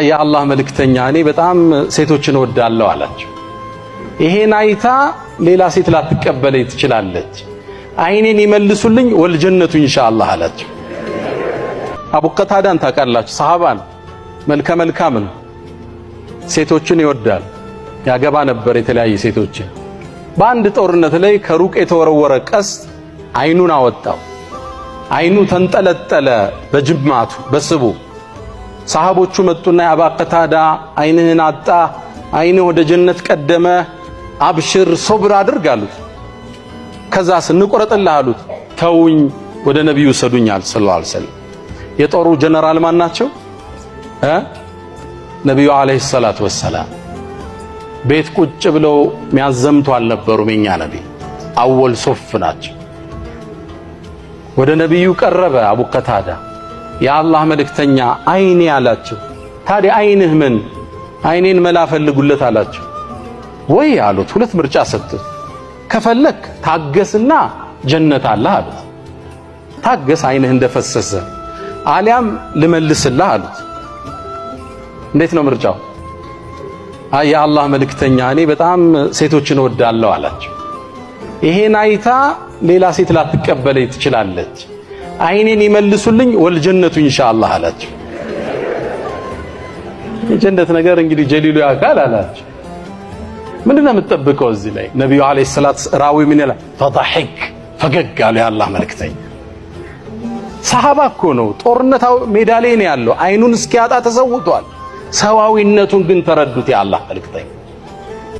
የአላህ መልእክተኛ እኔ በጣም ሴቶችን ወዳለሁ አላቸው። ይሄን አይታ ሌላ ሴት ላትቀበለኝ ትችላለች፣ አይኔን ይመልሱልኝ ወልጀነቱ ኢንሻአላህ አላቸው። አቡ ቀታዳን ታውቃላችሁ? ሰሃባን መልከ መልካም ነው፣ ሴቶችን ይወዳል፣ ያገባ ነበር የተለያየ ሴቶችን። በአንድ ጦርነት ላይ ከሩቅ የተወረወረ ቀስት አይኑን አወጣው። አይኑ ተንጠለጠለ በጅማቱ በስቡ። ሰሃቦቹ መጡና የአባ ቀታዳ አይንህን አጣ፣ አይንህ ወደ ጀነት ቀደመ፣ አብሽር ሶብር አድርግ አሉት። ከዛስ እንቆረጥልህ አሉት። ተውኝ ወደ ነብዩ ሰዱኛል ሰለላሁ ዐለይሂ ወሰለም። የጦሩ ጀነራል ማን ናቸው? ነብዩ አለይሂ ሰላቱ ወሰላም። ቤት ቁጭ ብለው የሚያዘምቱ አልነበሩም። የኛ ነብይ አወል ሶፍ ናቸው። ወደ ነብዩ ቀረበ አቡ ቀታዳ። የአላህ መልእክተኛ አይኔ አላቸው። ታዲያ አይንህ ምን? አይኔን መላ ፈልጉለት አላቸው። ወይ አሉት። ሁለት ምርጫ ሰጡት። ከፈለክ ታገስና ጀነት አለ አሉት። ታገስ አይንህ እንደፈሰሰ፣ አሊያም ልመልስልህ አሉት። እንዴት ነው ምርጫው? የአላህ መልእክተኛ እኔ በጣም ሴቶችን ወዳለሁ አላቸው። ይሄን አይታ ሌላ ሴት ላትቀበለኝ ትችላለች፣ አይኔን ይመልሱልኝ ወልጀነቱ ኢንሻአላህ አላቸው። የጀነት ነገር እንግዲህ ጀሊሉ ያካል አላቸው። ምንድነው የምትጠብቀው እዚህ ላይ? ነብዩ አለይሂ ሰላት ራዊ ምን ይላል? ፈضحك ፈገግ አለ የአላህ መልእክተኛ። ሰሃባ እኮ ነው፣ ጦርነት ሜዳ ላይ ነው ያለው፣ አይኑን እስኪያጣ ተሰውቷል። ሰዋዊነቱን ግን ተረዱት የአላህ መልእክተኛ።